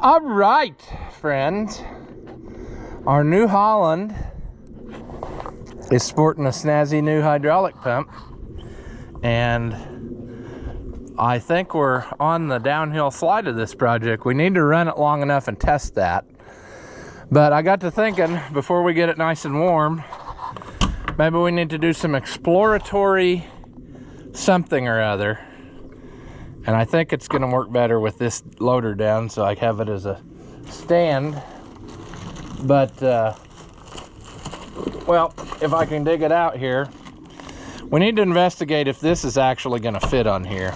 All right, friends. Our New Holland is sporting a snazzy new hydraulic pump, and I think we're on the downhill slide of this project. We need to run it long enough and test that. But I got to thinking, before we get it nice and warm, maybe we need to do some exploratory something or other. And I think it's gonna work better with this loader down, so I have it as a stand. But, well, if I can dig it out here, we need to investigate if this is actually gonna fit on here.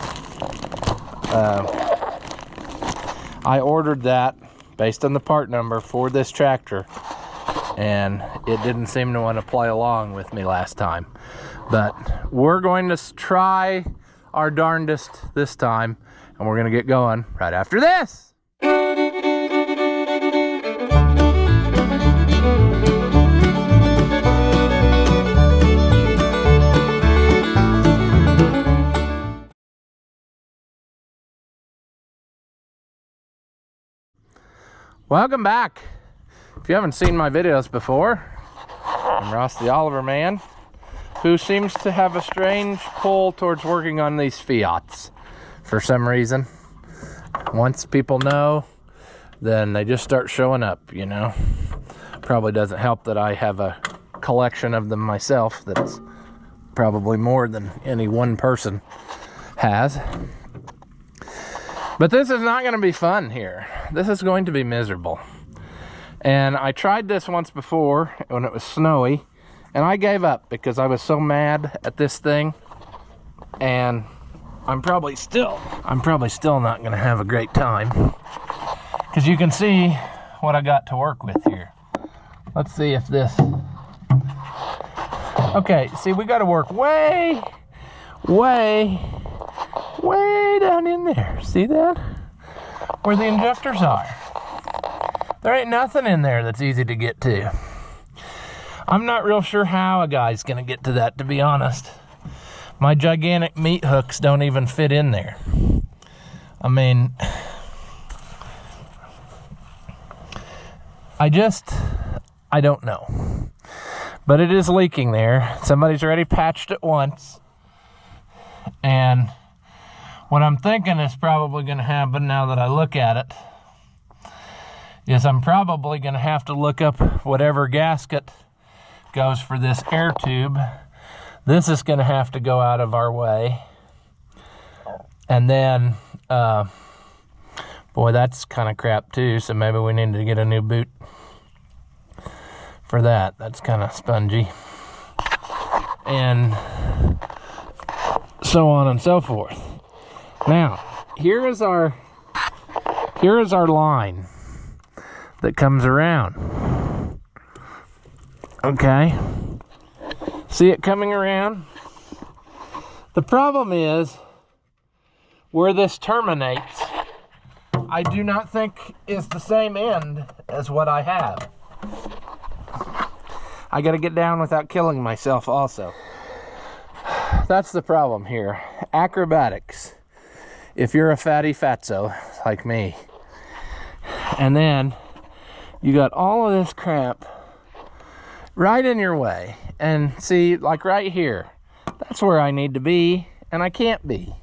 I ordered that based on the part number for this tractor, and it didn't seem to want to play along with me last time. But we're going to try our darndest this time, and we're going to get going right after this. Welcome back. If you haven't seen my videos before, I'm Ross the Oliver Man, who seems to have a strange pull towards working on these Fiats for some reason. Once people know, then they just start showing up, you know. Probably doesn't help that I have a collection of them myself that's probably more than any one person has. But this is not going to be fun here. This is going to be miserable. And I tried this once before when it was snowy, and I gave up because I was so mad at this thing. And I'm probably still not going to have a great time, because you can see what I got to work with here. Let's see if this. Okay, see, we got to work way down in there. See that? Where the injectors are. There ain't nothing in there that's easy to get to. I'm not real sure how a guy's gonna get to that, to be honest. My gigantic meat hooks don't even fit in there. I mean, I don't know. But it is leaking there. Somebody's already patched it once. And what I'm thinking is probably gonna happen now that I look at it is I'm probably gonna have to look up whatever gasket goes for this air tube. This is gonna have to go out of our way. And then, boy, that's kind of crap too, so maybe we need to get a new boot for that. That's kind of spongy. And so on and so forth. Now, here is our line that comes around. Okay, see it coming around? The problem is where this terminates, I do not think is the same end as what I have. I gotta get down without killing myself also. That's the problem here. Acrobatics, if you're a fatty fatso like me. And then you got all of this crap right in your way. And see, like right here, that's where I need to be, and I can't be.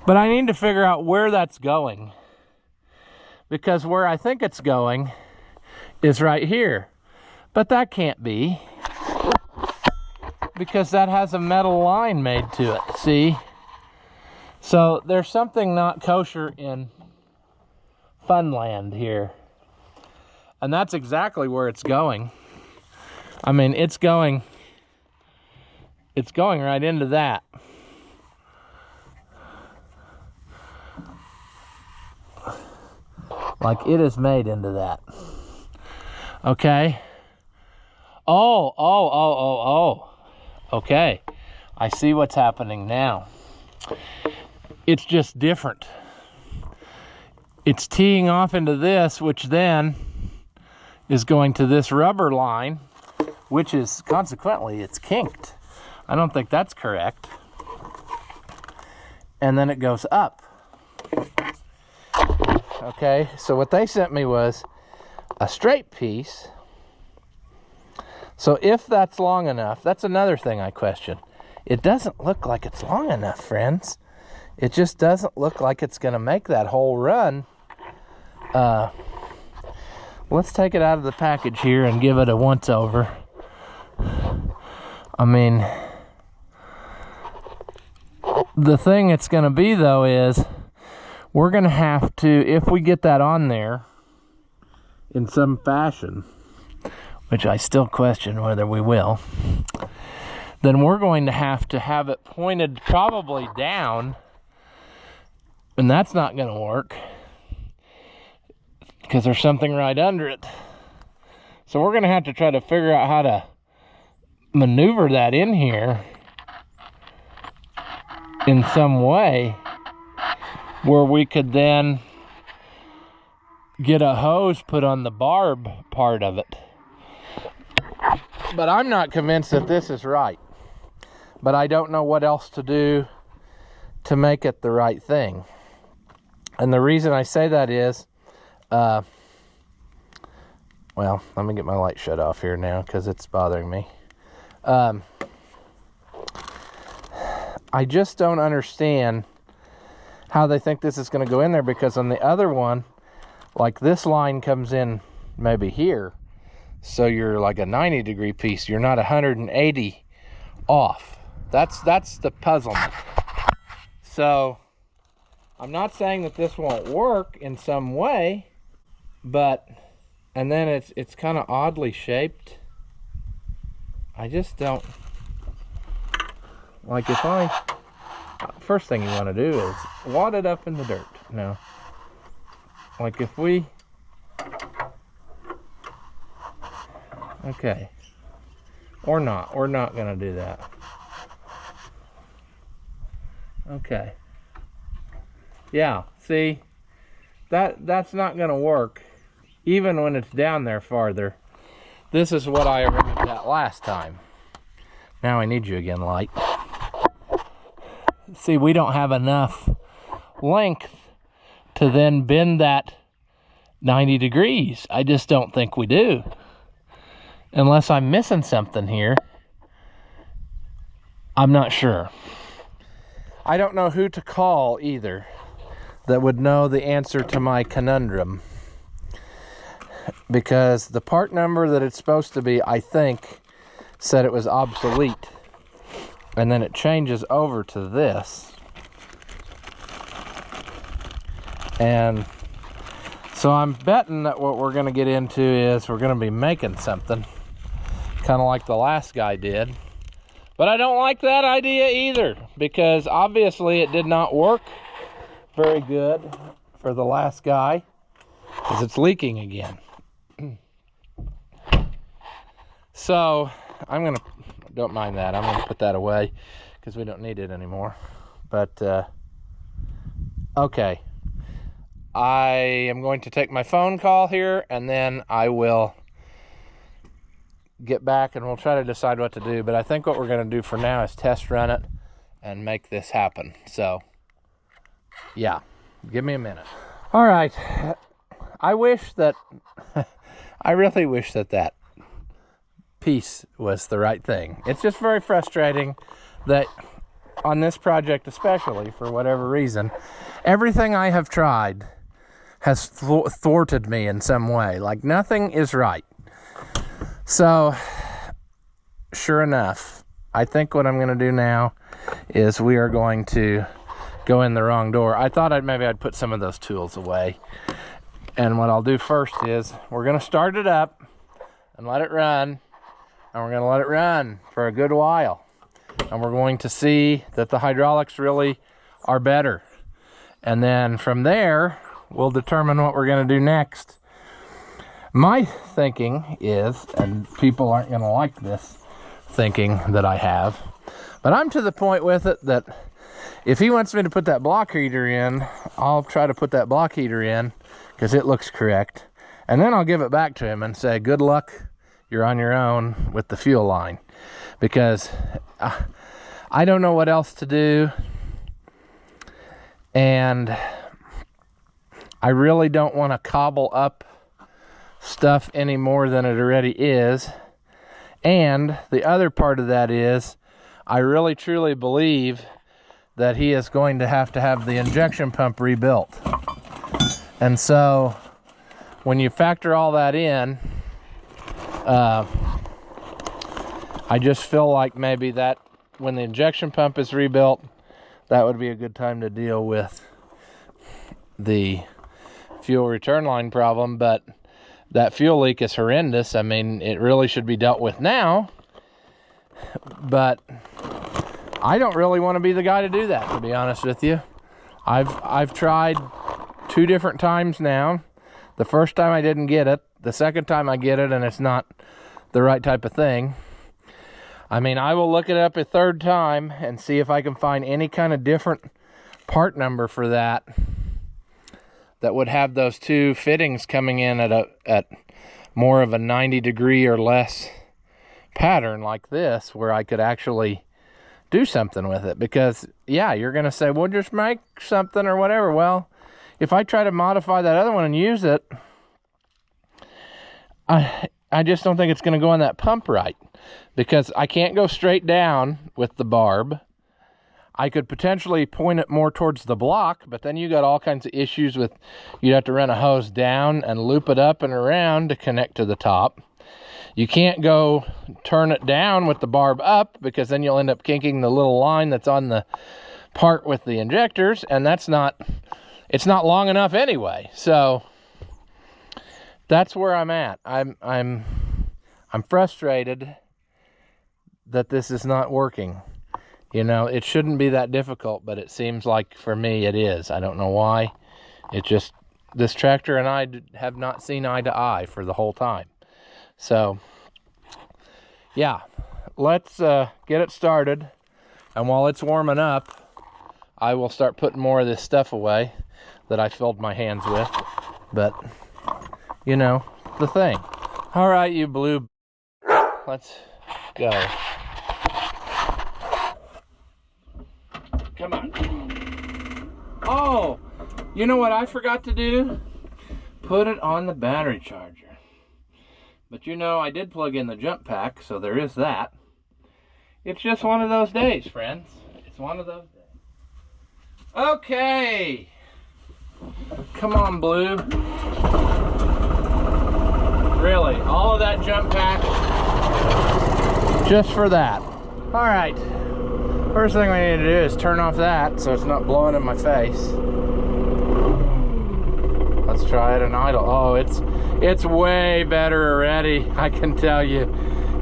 But I need to figure out where that's going, because where I think it's going is right here. But that can't be, because that has a metal line made to it, see? So there's something not kosher in Funland here. And that's exactly where it's going. I mean, it's going right into that. Like it is made into that. Okay. Oh. Okay. I see what's happening now. It's just different. It's teeing off into this, which then is going to this rubber line, which is consequently it's kinked. I don't think that's correct. And then it goes up. okay? So what they sent me was a straight piece. So if that's long enough, that's another thing I question. It doesn't look like it's long enough, friends. It just doesn't look like it's gonna make that whole run. Let's take it out of the package here and give it a once over. I mean, the thing it's gonna be though is we're gonna have to, if we get that on there in some fashion, which I still question whether we will, then we're going to have it pointed probably down, and that's not going to work because there's something right under it. So we're going to have to try to figure out how to maneuver that in here in some way where we could then get a hose put on the barb part of it. But I'm not convinced that this is right. But I don't know what else to do to make it the right thing. And the reason I say that is, well, let me get my light shut off here now because it's bothering me. I just don't understand how they think this is going to go in there, because on the other one, like this line comes in maybe here. So you're like a 90-degree piece. You're not 180 off. That's the puzzlement. So I'm not saying that this won't work in some way, but, and then it's kind of oddly shaped. I just don't, like, if first thing you want to do is wad it up in the dirt. No. Like if we, okay, or not, we're not gonna do that. Okay, yeah, see, that's not gonna work even when it's down there farther. This is what I arrived at last time. Now I need you again, light. See, we don't have enough length to then bend that 90 degrees. I just don't think we do. Unless I'm missing something here. I'm not sure. I don't know who to call either that would know the answer to my conundrum. Because the part number that it's supposed to be, I think, said it was obsolete. And then it changes over to this. And so I'm betting that what we're going to get into is we're going to be making something. Kind of like the last guy did. But I don't like that idea either, because obviously it did not work very good for the last guy, because it's leaking again. So I'm going to, don't mind that, I'm going to put that away because we don't need it anymore. But okay, I am going to take my phone call here, and then I will get back and we'll try to decide what to do. But I think what we're going to do for now is test run it and make this happen. So yeah, give me a minute. All right, I wish that I really wish that piece was the right thing. It's just very frustrating that on this project, especially for whatever reason, everything I have tried has thwarted me in some way. Like nothing is right. So sure enough, I think what I'm going to do now is we are going to go in the wrong door. I thought maybe I'd put some of those tools away. And what I'll do first is we're going to start it up and let it run. And we're going to let it run for a good while. And we're going to see that the hydraulics really are better. And then from there, we'll determine what we're going to do next. My thinking is, and people aren't going to like this thinking that I have, but I'm to the point with it that if he wants me to put that block heater in, I'll try to put that block heater in because it looks correct. And then I'll give it back to him and say, good luck. You're on your own with the fuel line, because I don't know what else to do, and I really don't want to cobble up stuff any more than it already is. And the other part of that is, I really truly believe that he is going to have the injection pump rebuilt. And so when you factor all that in, I just feel like maybe that when the injection pump is rebuilt, that would be a good time to deal with the fuel return line problem. But that fuel leak is horrendous. I mean, it really should be dealt with now, but I don't really want to be the guy to do that, to be honest with you. I've tried 2 different times now. The first time I didn't get it. The second time I get it and it's not the right type of thing. I mean, I will look it up a third time and see if I can find any kind of different part number for that would have those 2 fittings coming in at more of a 90-degree or less pattern like this, where I could actually do something with it. Because yeah, you're gonna say, well, just make something or whatever. Well, if I try to modify that other one and use it, I just don't think it's gonna go on that pump right, because I can't go straight down with the barb. I could potentially point it more towards the block, but then you got all kinds of issues with, you'd have to run a hose down and loop it up and around to connect to the top. You can't go turn it down with the barb up, because then you'll end up kinking the little line that's on the part with the injectors, and it's not long enough anyway. So that's where I'm at. I'm frustrated that this is not working. You know, it shouldn't be that difficult, but it seems like for me it is. I don't know why. It just, this tractor and I have not seen eye to eye for the whole time. So yeah, let's get it started, and while it's warming up, I will start putting more of this stuff away that I filled my hands with. But you know the thing. All right, you blue, let's go. Come on. Oh, you know what I forgot to do? Put it on the battery charger. But you know, I did plug in the jump pack, so there is that. It's just one of those days, friends. It's one of those days. Okay. Come on, Blue. Really, all of that jump pack just for that. All right. First thing we need to do is turn off that so it's not blowing in my face. Let's try it in idle. Oh, it's way better already. I can tell you,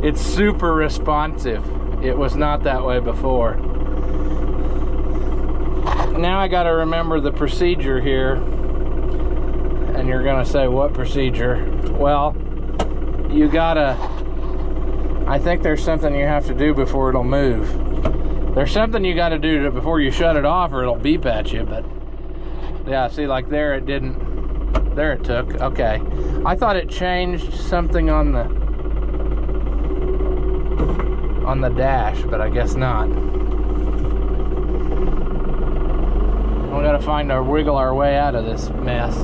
it's super responsive. It was not that way before. Now I got to remember the procedure here. And you're gonna say, what procedure? Well, you gotta, I think there's something you have to do before it'll move. There's something you got to do before you shut it off, or it'll beep at you. But yeah, see, like there it didn't. There it took. Okay, I thought it changed something on the dash, but I guess not. We got to wiggle our way out of this mess.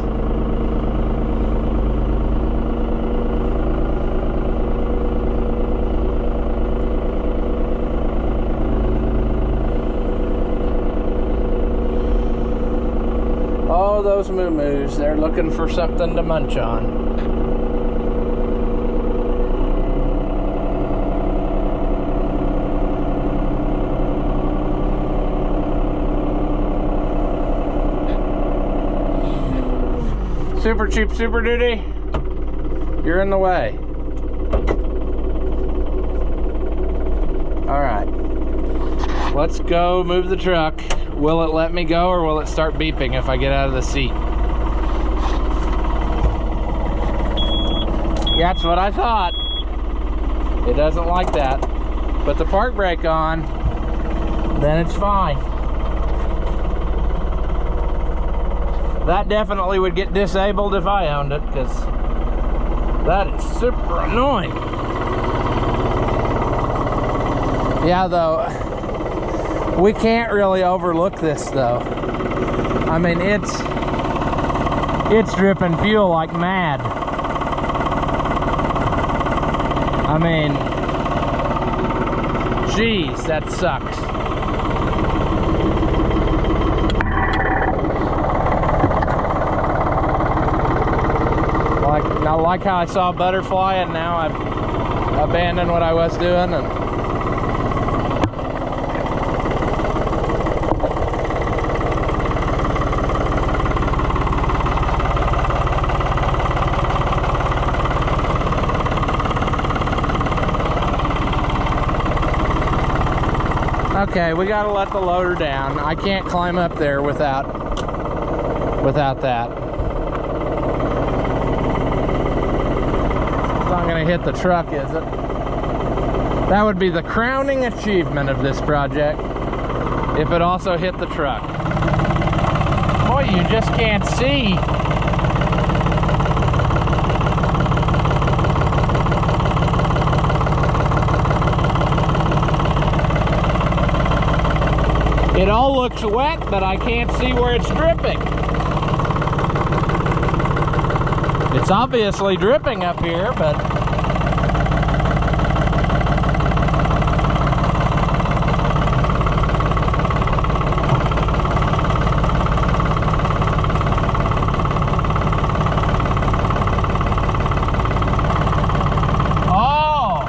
Oh, those moo-moos, they're looking for something to munch on. Super cheap, super duty, you're in the way. All right, let's go move the truck. Will it let me go, or will it start beeping if I get out of the seat? That's what I thought. It doesn't like that. Put the park brake on, then it's fine. That definitely would get disabled if I owned it, because that is super annoying. Yeah, though, we can't really overlook this, though. I mean, It's dripping fuel like mad. I mean, geez, that sucks. I like how I saw a butterfly and now I've abandoned what I was doing. And okay, we gotta let the loader down. I can't climb up there without that. It's not gonna hit the truck, is it? That would be the crowning achievement of this project if it also hit the truck. Boy, you just can't see. It all looks wet, but I can't see where it's dripping. It's obviously dripping up here, but oh!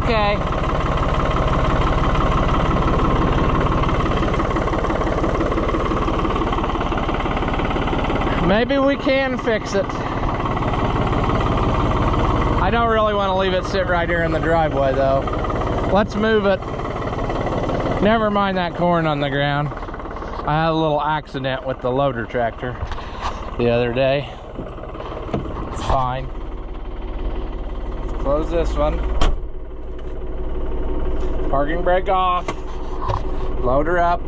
Okay. Maybe we can fix it. I don't really want to leave it sit right here in the driveway though. Let's move it. Never mind that corn on the ground. I had a little accident with the loader tractor the other day. It's fine. Let's close this one. Parking brake off. Loader up.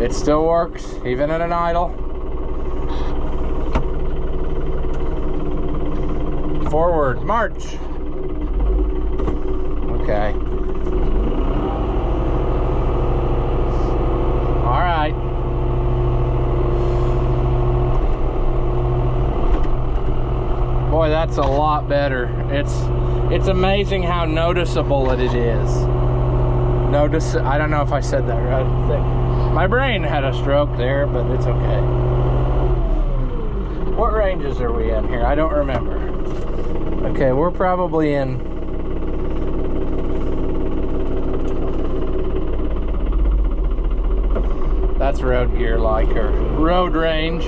It still works, even in an idle. Forward, march. Okay. All right. Boy, that's a lot better. It's amazing how noticeable it is. I don't know if I said that right. I think my brain had a stroke there, but it's okay. What ranges are we in here? I don't remember. Okay, we're probably in that's road gear like, or road range.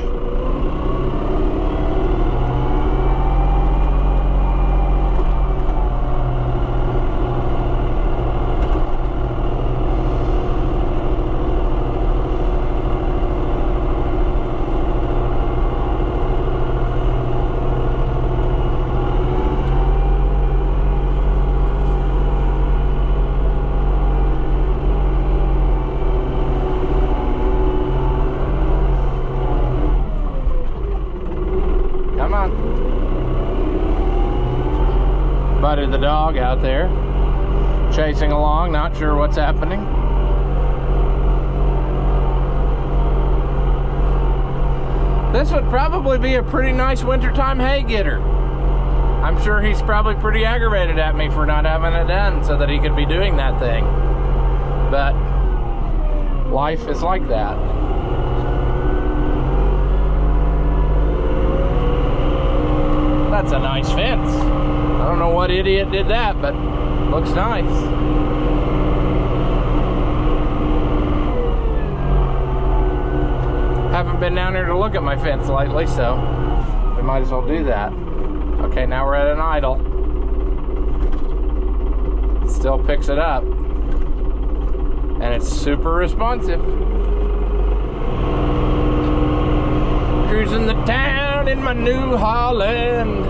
Buddy the dog out there chasing along, not sure what's happening. This would probably be a pretty nice wintertime hay getter. I'm sure he's probably pretty aggravated at me for not having it done so that he could be doing that thing. But life is like that. That's a nice fence. I don't know what idiot did that, but looks nice. Haven't been down here to look at my fence lately, so we might as well do that. Okay, now we're at an idle. It still picks it up. And it's super responsive. Cruising the town in my New Holland.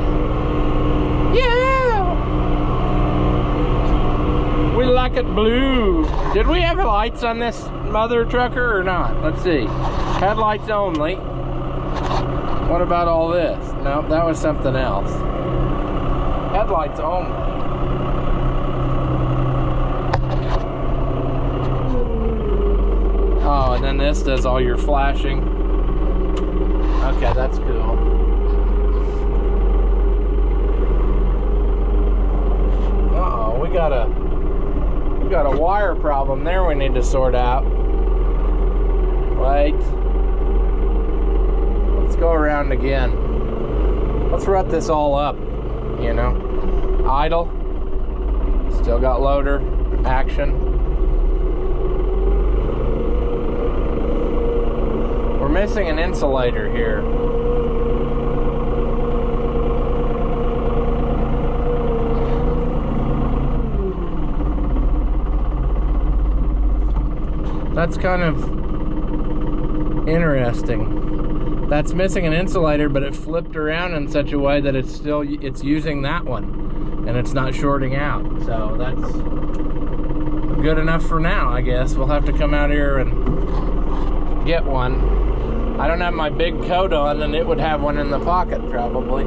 Yeah! We like it blue. Did we have lights on this mother trucker or not? Let's see. Headlights only. What about all this? No, that was something else. Headlights only. Oh, and then this does all your flashing. Okay, that's cool. Uh-oh, we got a wire problem there we need to sort out. Wait. Let's go around again. Let's rut this all up, you know. Idle. Still got loader action. We're missing an insulator here. That's kind of interesting. That's missing an insulator, but it flipped around in such a way that it's using that one, and it's not shorting out. So that's good enough for now, I guess. We'll have to come out here and get one. I don't have my big coat on, and it would have one in the pocket probably.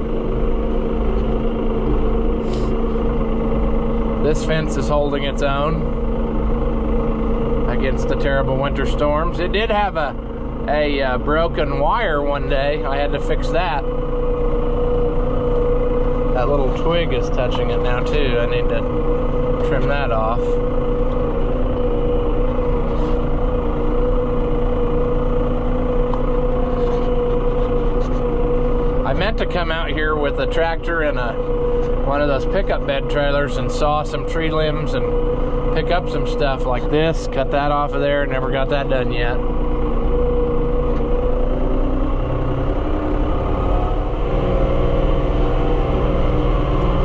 This fence is holding its own against the terrible winter storms. It did have a broken wire one day. I had to fix that. That little twig is touching it now too. I need to trim that off. I meant to come out here with a tractor and one of those pickup bed trailers and saw some tree limbs and pick up some stuff like this, cut that off of there. Never got that done yet.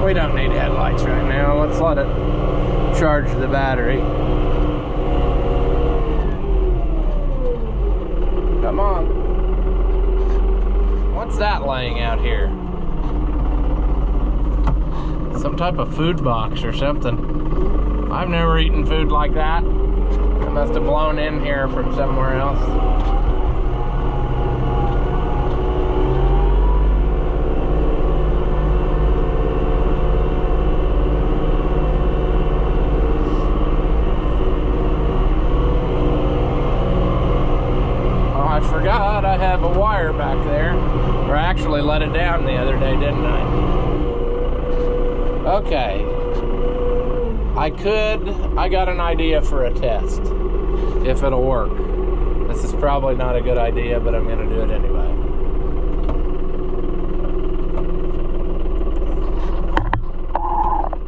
We don't need headlights right now. Let's let it charge the battery. Come on. What's that laying out here? Some type of food box or something. I've never eaten food like that. It must have blown in here from somewhere else. Oh, I forgot I have a wire back there. Or I actually let it down the other day, didn't I? Okay. I got an idea for a test, if it'll work. This is probably not a good idea, but I'm gonna do it anyway.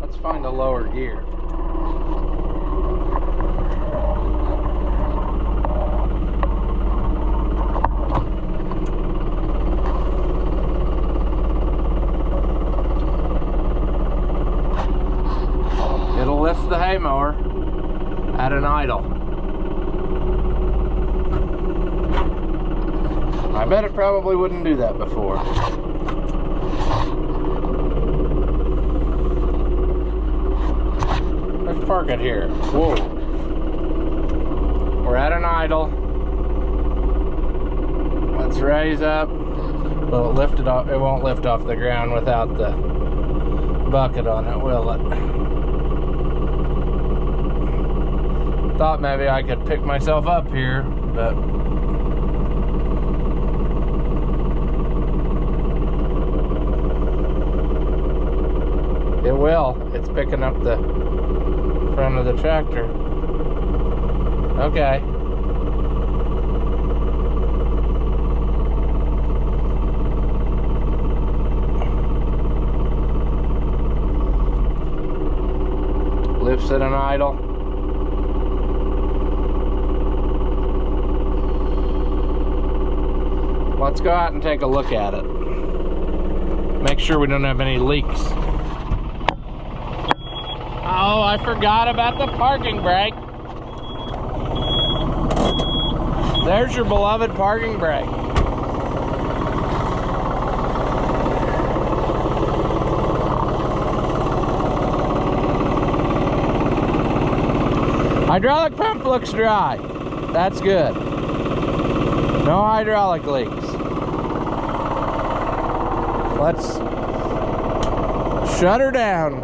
Let's find a lower gear. Lift the hay mower at an idle. I bet it probably wouldn't do that before. Let's park it here. Whoa. We're at an idle. Let's raise up. Will it lift it off? It won't lift off the ground without the bucket on it, will it? Thought maybe I could pick myself up here, but it will. It's picking up the front of the tractor. Okay. Lifts at an idle. Let's go out and take a look at it. Make sure we don't have any leaks. Oh, I forgot about the parking brake. There's your beloved parking brake. Hydraulic pump looks dry. That's good. No hydraulic leaks. Let's shut her down.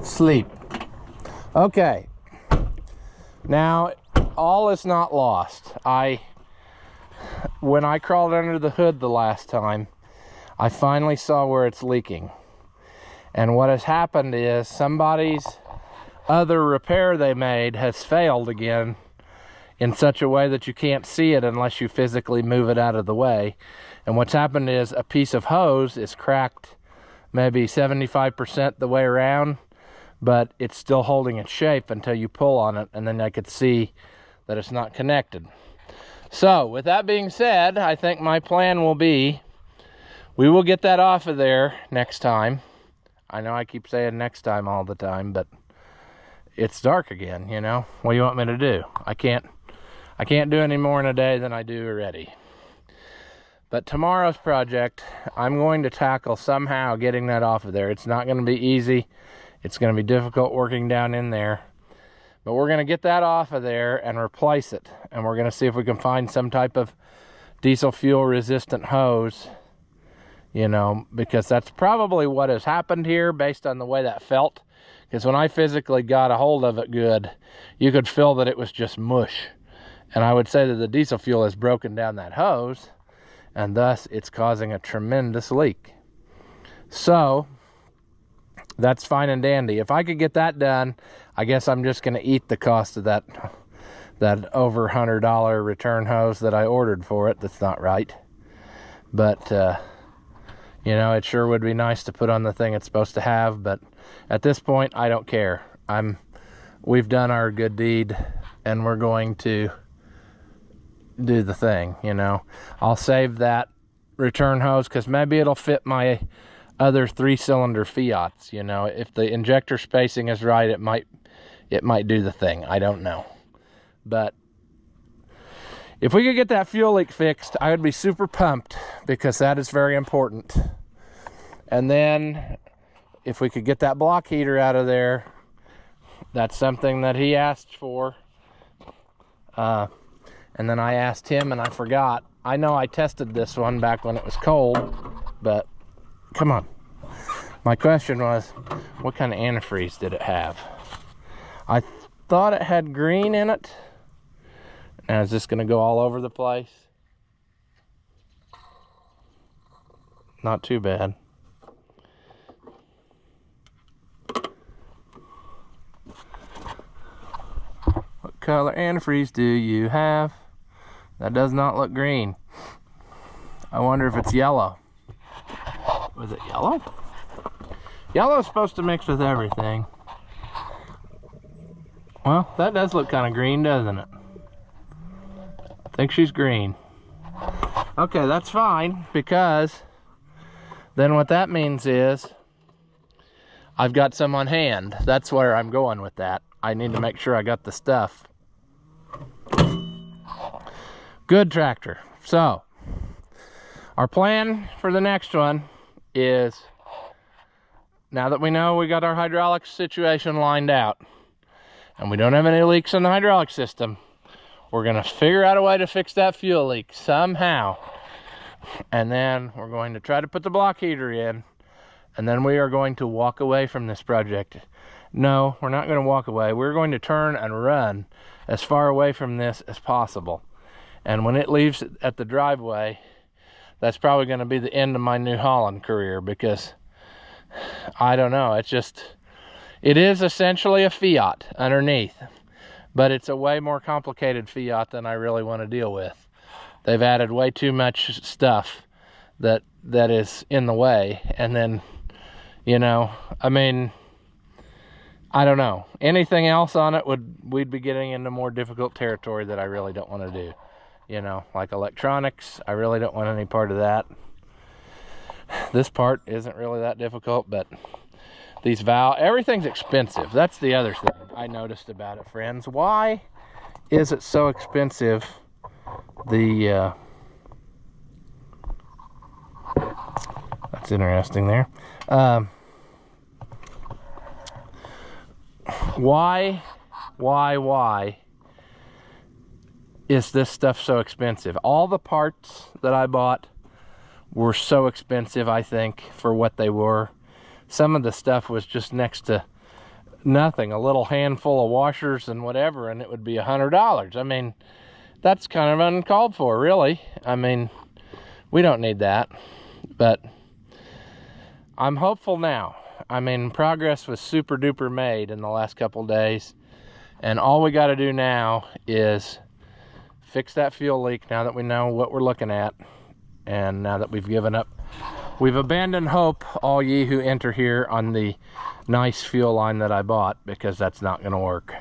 Sleep. Okay, now all is not lost. When I crawled under the hood the last time, I finally saw where it's leaking. And what has happened is somebody's other repair they made has failed again in such a way that you can't see it unless you physically move it out of the way. And what's happened is a piece of hose is cracked maybe 75% the way around, but it's still holding its shape until you pull on it, and then I could see that it's not connected. So with that being said, I think my plan will be, we will get that off of there next time. I know I keep saying next time all the time, but it's dark again, you know. What do you want me to do? I can't do any more in a day than I do already. But tomorrow's project, I'm going to tackle somehow getting that off of there. It's not going to be easy. It's going to be difficult working down in there. But we're going to get that off of there and replace it. And we're going to see if we can find some type of diesel fuel resistant hose, you know, because that's probably what has happened here based on the way that felt. Because when I physically got a hold of it good, you could feel that it was just mush. And I would say that the diesel fuel has broken down that hose, and thus it's causing a tremendous leak. So that's fine and dandy. If I could get that done, I guess I'm just going to eat the cost of that over $100 return hose that I ordered for it. That's not right. But, you know, it sure would be nice to put on the thing it's supposed to have. But at this point, I don't care. We've done our good deed, and we're going to do the thing, you know. I'll save that return hose because maybe it'll fit my other 3-cylinder Fiats, you know. If the injector spacing is right, it might do the thing. I don't know. But if we could get that fuel leak fixed, I would be super pumped, because that is very important. And then if we could get that block heater out of there, that's something that he asked for. And then I asked him and I forgot. I know I tested this one back when it was cold, but come on. My question was, what kind of antifreeze did it have? I thought it had green in it. Now, is this going to go all over the place? Not too bad. What color antifreeze do you have? That does not look green. I wonder if it's yellow. Was it yellow? Yellow is supposed to mix with everything. Well, that does look kind of green, doesn't it? I think she's green. Okay, that's fine, because then what that means is I've got some on hand. That's where I'm going with that. I need to make sure I got the stuff. Good tractor. So our plan for the next one is, now that we know we got our hydraulic situation lined out and we don't have any leaks in the hydraulic system, we're going to figure out a way to fix that fuel leak somehow. And then we're going to try to put the block heater in, and then we are going to walk away from this project. No, we're not going to walk away. We're going to turn and run as far away from this as possible. And when it leaves at the driveway, that's probably going to be the end of my New Holland career, because I don't know, it is essentially a Fiat underneath, but it's a way more complicated Fiat than I really want to deal with. They've added way too much stuff that is in the way. And then, you know, I mean, I don't know. Anything else on it we'd be getting into more difficult territory that I really don't want to do. You know, like electronics, I really don't want any part of that. This part isn't really that difficult, but these valves, everything's expensive. That's the other thing I noticed about it, friends. Why is it so expensive? That's interesting there. Why is this stuff so expensive? All the parts that I bought were so expensive, I think, for what they were. Some of the stuff was just next to nothing, a little handful of washers and whatever, and it would be $100. I mean, that's kind of uncalled for, really. I mean, we don't need that, but I'm hopeful now. I mean, progress was super duper made in the last couple days, and all we got to do now is fix that fuel leak now that we know what we're looking at, and now that we've given up, we've abandoned hope, all ye who enter here, on the nice fuel line that I bought, because that's not going to work.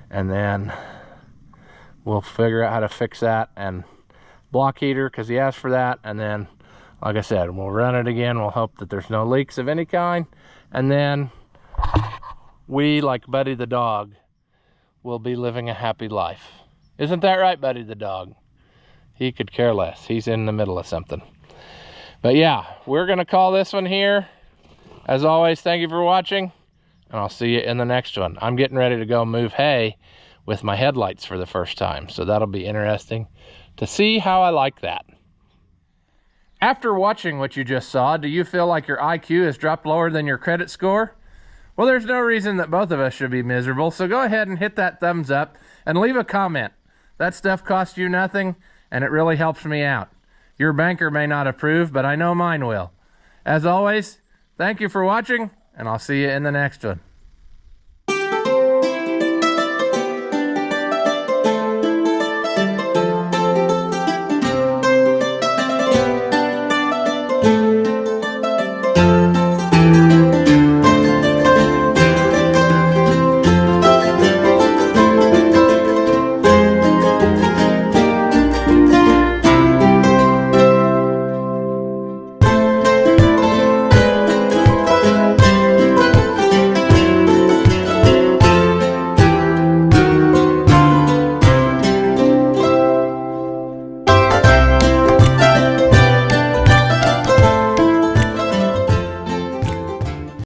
And then we'll figure out how to fix that, and block heater, because he asked for that, and then, like I said, we'll run it again. We'll hope that there's no leaks of any kind, and then we, like Buddy the dog, will be living a happy life. Isn't that right, Buddy the dog? He could care less. He's in the middle of something. But yeah, we're gonna call this one here. As always, thank you for watching, and I'll see you in the next one. I'm getting ready to go move hay with my headlights for the first time, so that'll be interesting to see how I like that. After watching what you just saw, do you feel like your IQ has dropped lower than your credit score? Well, there's no reason that both of us should be miserable, so go ahead and hit that thumbs up and leave a comment. That stuff costs you nothing, and it really helps me out. Your banker may not approve, but I know mine will. As always, thank you for watching, and I'll see you in the next one.